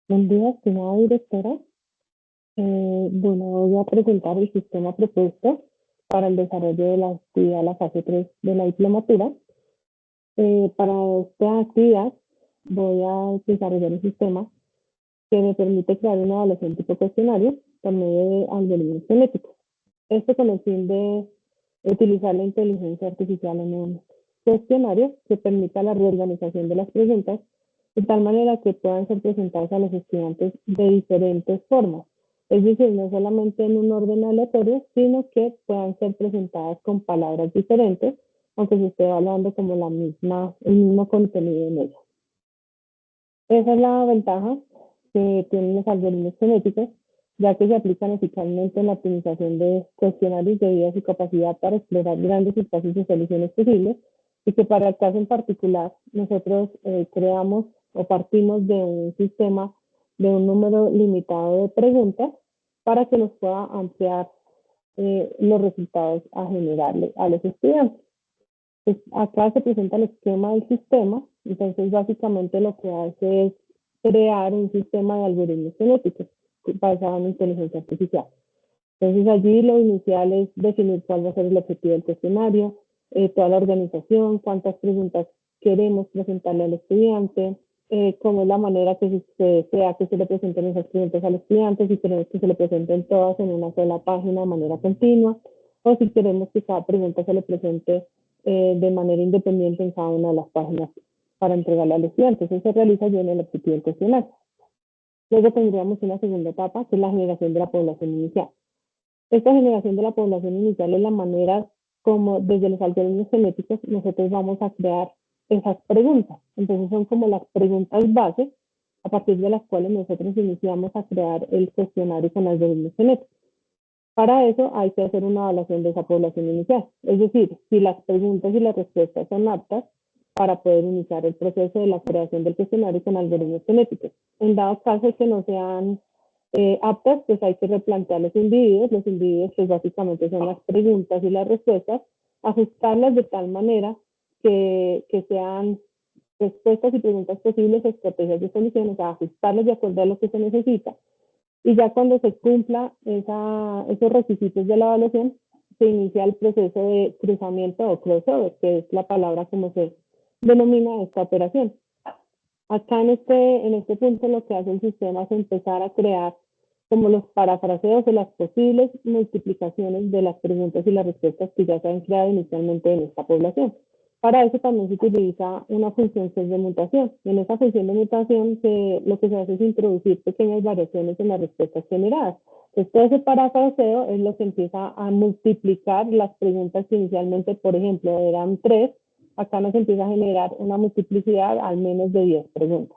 Buen día, estimada directora. Bueno, voy a presentar el sistema propuesto para el desarrollo de la actividad, la fase 3 de la diplomatura. Para esta actividad voy a desarrollar un sistema que me permite crear una evaluación tipo cuestionario por medio de algoritmos genéticos. Esto con el fin de utilizar la inteligencia artificial en un cuestionario que permita la reorganización de las preguntas de tal manera que puedan ser presentadas a los estudiantes de diferentes formas. Es decir, no solamente en un orden aleatorio, sino que puedan ser presentadas con palabras diferentes, aunque se esté evaluando como el mismo contenido en ella. Esa es la ventaja que tienen los algoritmos genéticos, ya que se aplican eficazmente en la optimización de cuestionarios debido a su capacidad para explorar grandes espacios de soluciones posibles y que para el caso en particular nosotros creamos o partimos de un sistema de un número limitado de preguntas para que nos pueda ampliar los resultados a generarle a los estudiantes. Pues acá se presenta el esquema del sistema, entonces básicamente lo que hace es crear un sistema de algoritmos genéticos basado en inteligencia artificial. Entonces allí lo inicial es definir cuál va a ser el objetivo del cuestionario, toda la organización, cuántas preguntas queremos presentarle al estudiante, cómo es la manera que se desea que se le presenten esas preguntas al estudiante, si queremos que se le presenten todas en una sola página de manera continua, o si queremos que cada pregunta se le presente de manera independiente en cada una de las páginas para entregarle al estudiante. Eso se realiza ya en el objetivo del cuestionario. Luego tendríamos una segunda etapa, que es la generación de la población inicial. Esta generación de la población inicial es la manera como desde los algoritmos genéticos nosotros vamos a crear esas preguntas. Entonces son como las preguntas base a partir de las cuales nosotros iniciamos a crear el cuestionario con algoritmos genéticos. Para eso hay que hacer una evaluación de esa población inicial, es decir, si las preguntas y las respuestas son aptas para poder iniciar el proceso de la creación del cuestionario con algoritmos genéticos. En dado caso que no sean aptas, pues hay que replantear los individuos pues básicamente son las preguntas y las respuestas, ajustarlas de tal manera que sean respuestas y preguntas posibles, estrategias de soluciones, a ajustarlas de acuerdo a lo que se necesita y ya cuando se cumpla esos requisitos de la evaluación, se inicia el proceso de cruzamiento o crossover, que es la palabra como se denomina esta operación. Acá en este punto lo que hace el sistema es empezar a crear como los parafraseos de las posibles multiplicaciones de las preguntas y las respuestas que ya se han creado inicialmente en esta población. Para eso también se utiliza una función que es de mutación. En esa función de mutación lo que se hace es introducir pequeñas variaciones en las respuestas generadas. Entonces, todo ese parafraseo es lo que empieza a multiplicar las preguntas que inicialmente, por ejemplo, eran 3, acá nos empieza a generar una multiplicidad al menos de 10 preguntas.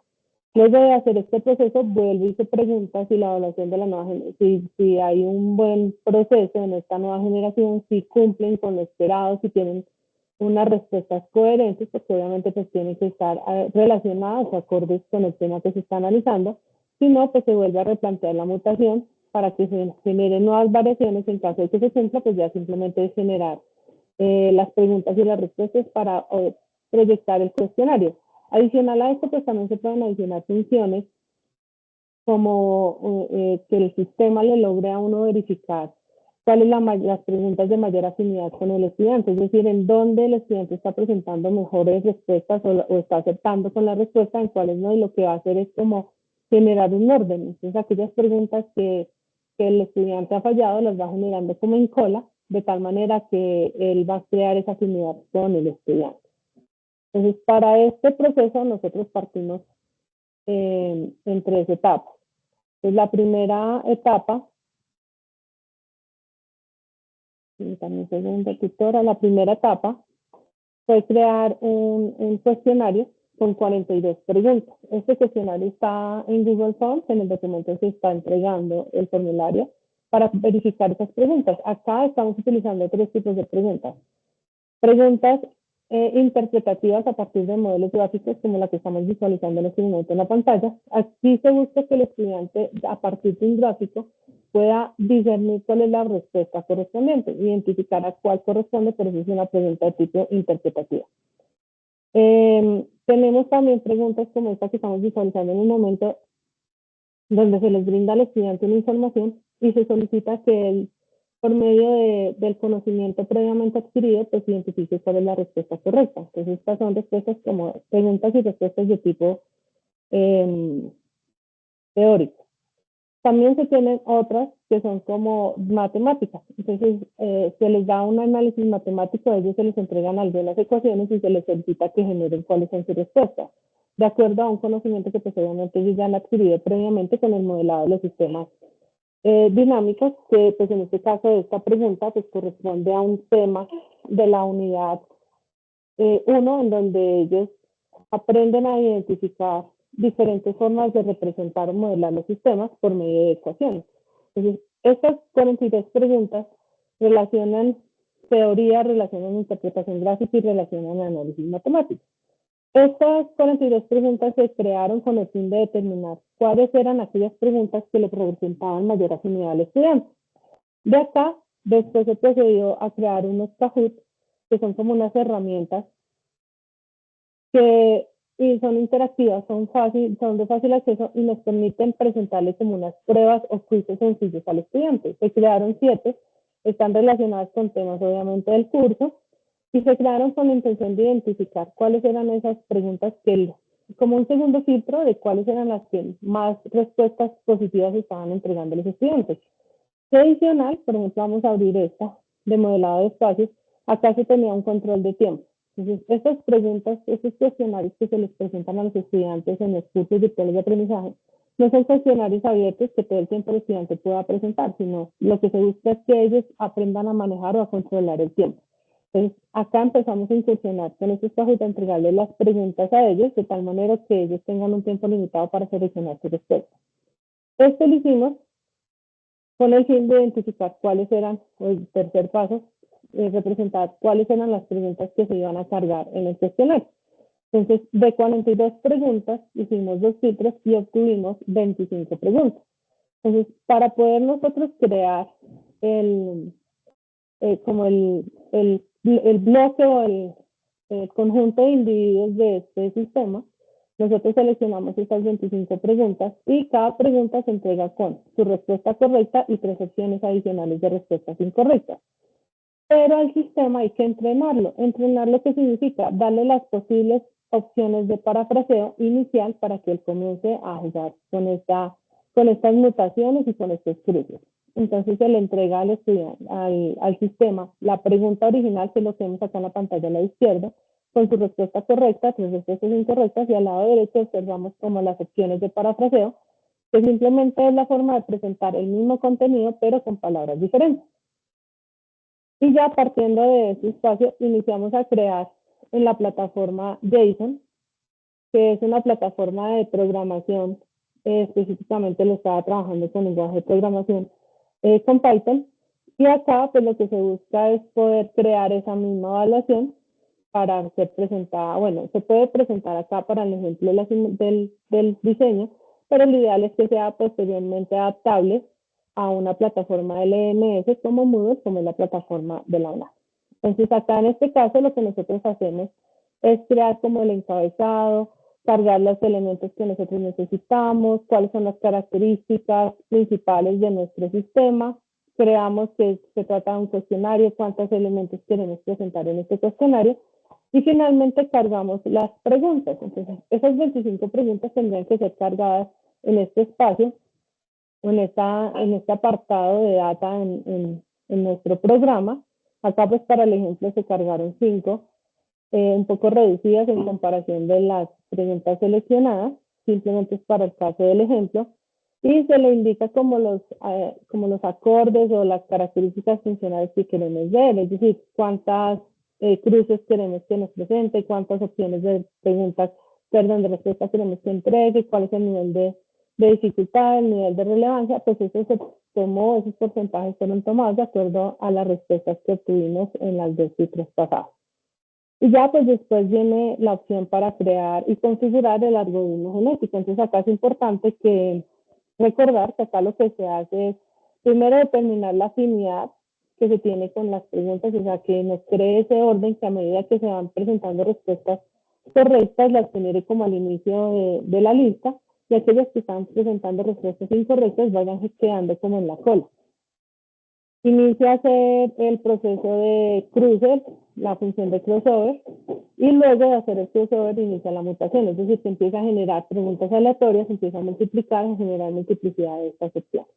Luego de hacer este proceso, vuelve y se pregunta si la evaluación de la nueva si hay un buen proceso en esta nueva generación, si cumplen con lo esperado, si tienen unas respuestas coherentes, porque obviamente pues tienen que estar relacionadas o acordes con el tema que se está analizando. Si no, pues se vuelve a replantear la mutación para que se generen nuevas variaciones. En caso de que se cumpla, pues ya simplemente es generar las preguntas y las respuestas para proyectar el cuestionario. Adicional a esto, pues también se pueden adicionar funciones como que el sistema le logre a uno verificar cuáles son las preguntas de mayor afinidad con el estudiante, es decir, en dónde el estudiante está presentando mejores respuestas o está aceptando con la respuesta, en cuáles no, y lo que va a hacer es como generar un orden. Entonces, aquellas preguntas que el estudiante ha fallado las va generando como en cola, de tal manera que él va a crear esa afinidad con el estudiante. Entonces, para este proceso nosotros partimos en 3 etapas. Entonces, la primera etapa, y también segundo tutora, la primera etapa fue crear un cuestionario con 42 preguntas. Este cuestionario está en Google Forms, en el documento se está entregando el formulario para verificar esas preguntas. Acá estamos utilizando 3 tipos de preguntas. Preguntas interpretativas a partir de modelos gráficos como la que estamos visualizando en este momento en la pantalla. Aquí se busca que el estudiante, a partir de un gráfico, pueda discernir cuál es la respuesta correspondiente, identificar a cuál corresponde, pero eso es una pregunta de tipo interpretativa. Tenemos también preguntas como esta que estamos visualizando en un momento, donde se les brinda al estudiante una información y se solicita que él, por medio del conocimiento previamente adquirido, pues identifique cuál es la respuesta correcta. Entonces, estas son respuestas como preguntas y respuestas de tipo eh, teórico. También se tienen otras que son como matemáticas. Entonces, se les da un análisis matemático, a ellos se les entregan algunas ecuaciones y se les solicita que generen cuáles son sus respuestas, de acuerdo a un conocimiento que posiblemente ellos ya han adquirido previamente con el modelado de los sistemas dinámicos, que pues en este caso de esta pregunta pues corresponde a un tema de la unidad 1, en donde ellos aprenden a identificar diferentes formas de representar o modelar los sistemas por medio de ecuaciones. Entonces, estas 42 preguntas relacionan teoría, relacionan interpretación gráfica y relacionan análisis matemático. Estas 42 preguntas se crearon con el fin de determinar cuáles eran aquellas preguntas que le representaban mayor afinidad al estudiante. De acá, después se procedió a crear unos Kahoot, que son como unas herramientas que y son interactivas, son de fácil acceso y nos permiten presentarles como unas pruebas o quizzes sencillos al estudiante. Se crearon 7, están relacionadas con temas obviamente del curso y se crearon con la intención de identificar cuáles eran esas preguntas como un segundo filtro de cuáles eran las que más respuestas positivas estaban entregando los estudiantes. Y adicional, por ejemplo, vamos a abrir esta de modelado de espacios. Acá se tenía un control de tiempo. Entonces, estas preguntas, estos cuestionarios que se les presentan a los estudiantes en los cursos virtuales de aprendizaje, no son cuestionarios abiertos que todo el tiempo el estudiante pueda presentar, sino lo que se busca es que ellos aprendan a manejar o a controlar el tiempo. Entonces, acá empezamos a incursionar con estos casos de entregarles las preguntas a ellos, de tal manera que ellos tengan un tiempo limitado para seleccionar su respuesta. Esto lo hicimos con el fin de identificar cuáles eran, o el tercer paso, representar cuáles eran las preguntas que se iban a cargar en el cuestionario. Entonces, de 42 preguntas, hicimos 2 filtros y obtuvimos 25 preguntas. Entonces, para poder nosotros crear el, como el bloque o el conjunto de individuos de este sistema, nosotros seleccionamos estas 25 preguntas y cada pregunta se entrega con su respuesta correcta y 3 opciones adicionales de respuestas incorrectas. Pero al sistema hay que entrenarlo. ¿Entrenarlo qué significa? Darle las posibles opciones de parafraseo inicial para que él comience a jugar con estas mutaciones y con estos cruces. Entonces se le entrega al estudiante, al sistema, la pregunta original, que es lo que vemos acá en la pantalla a la izquierda, con su respuesta correcta, 3 respuestas incorrectas, y al lado derecho observamos como las opciones de parafraseo, que simplemente es la forma de presentar el mismo contenido, pero con palabras diferentes. Y ya partiendo de ese espacio, iniciamos a crear en la plataforma JSON, que es una plataforma de programación, específicamente lo estaba trabajando con lenguaje de programación con Python. Y acá, pues lo que se busca es poder crear esa misma evaluación para ser presentada. Bueno, se puede presentar acá para el ejemplo del diseño, pero lo ideal es que sea posteriormente adaptable a una plataforma LMS como Moodle, como es la plataforma de la UNAM. Entonces, acá en este caso, lo que nosotros hacemos es crear como el encabezado, cargar los elementos que nosotros necesitamos, cuáles son las características principales de nuestro sistema. Creamos que se trata de un cuestionario, cuántos elementos queremos presentar en este cuestionario y finalmente cargamos las preguntas. Entonces, esas 25 preguntas tendrían que ser cargadas en este espacio, en este apartado de data en nuestro programa. Acá, pues, para el ejemplo, se cargaron 5, un poco reducidas en comparación de las preguntas seleccionadas, simplemente es para el caso del ejemplo, y se le indica como los acordes o las características funcionales que queremos ver, es decir, cuántas cruces queremos que nos presente, cuántas opciones de preguntas, perdón, de respuesta queremos que entregue, cuál es el nivel de dificultad, el nivel de relevancia, pues eso se tomó, esos porcentajes fueron tomados de acuerdo a las respuestas que obtuvimos en las 2 ciclos pasadas. Y ya pues después viene la opción para crear y configurar el algoritmo genético. Entonces acá es importante que recordar que acá lo que se hace es primero determinar la afinidad que se tiene con las preguntas, o sea, que nos cree ese orden que a medida que se van presentando respuestas correctas las genere como al inicio de la lista. y aquellos que están presentando respuestas incorrectas vayan quedando como en la cola. Inicia a hacer el proceso de cruce, la función de crossover, y luego de hacer el crossover inicia la mutación, es decir, se empieza a generar preguntas aleatorias, se empieza a multiplicar, a generar multiplicidad de estas opciones.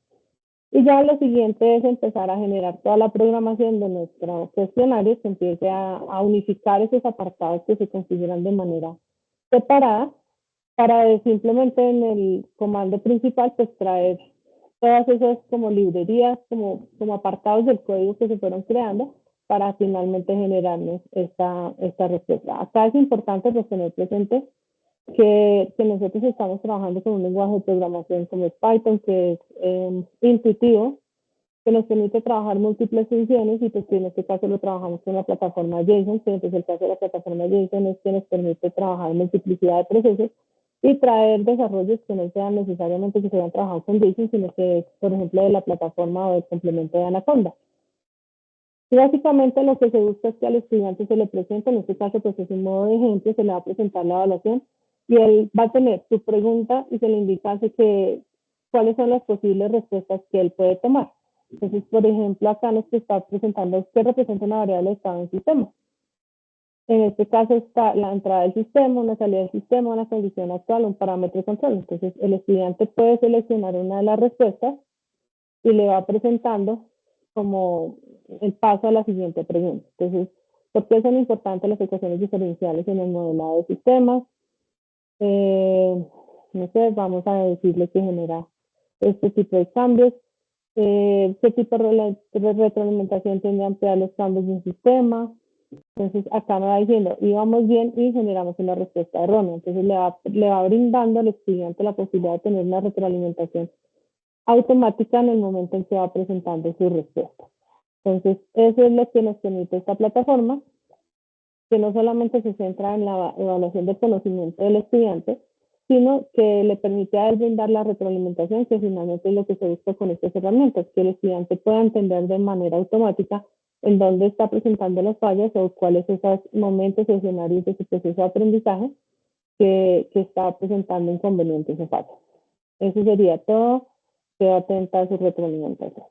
Y ya lo siguiente es empezar a generar toda la programación de nuestro cuestionario, que empiece a unificar esos apartados que se consideran de manera separada, para simplemente en el comando principal pues traer todas esas como librerías, como apartados del código que se fueron creando para finalmente generarnos esta respuesta. Acá es importante tener presente que nosotros estamos trabajando con un lenguaje de programación como es Python, que es intuitivo, que nos permite trabajar múltiples funciones y pues en este caso lo trabajamos con la plataforma JSON, que entonces el caso de la plataforma JSON es que nos permite trabajar multiplicidad de procesos y traer desarrollos que no sean necesariamente que se hayan trabajado con JSON, sino que es, por ejemplo, de la plataforma o del complemento de Anaconda. Y básicamente lo que se busca es que al estudiante se le presente, en este caso pues es un modo de ejemplo, se le va a presentar la evaluación y él va a tener su pregunta y se le indica que, cuáles son las posibles respuestas que él puede tomar. Entonces, por ejemplo, acá nos está presentando qué representa una variable de estado en el sistema. En este caso está la entrada del sistema, una salida del sistema, una condición actual, un parámetro de control. Entonces, el estudiante puede seleccionar una de las respuestas y le va presentando como el paso a la siguiente pregunta. Entonces, ¿por qué son importantes las ecuaciones diferenciales en el modelado de sistemas? No sé, vamos a decirle que genera este tipo de cambios. ¿Qué tipo de retroalimentación tiende a ampliar los cambios de un sistema? Entonces, acá me va diciendo, íbamos bien y generamos una respuesta errónea. Entonces, le va brindando al estudiante la posibilidad de tener una retroalimentación automática en el momento en que va presentando su respuesta. Entonces, eso es lo que nos permite esta plataforma, que no solamente se centra en la evaluación del conocimiento del estudiante, sino que le permite a él brindar la retroalimentación, que finalmente es lo que se busca con estas herramientas, que el estudiante pueda entender de manera automática en dónde está presentando las fallas o cuáles son esos momentos o escenarios de su proceso de aprendizaje que está presentando inconvenientes o fallas. Eso sería todo. Quedo atenta a su retroalimentación.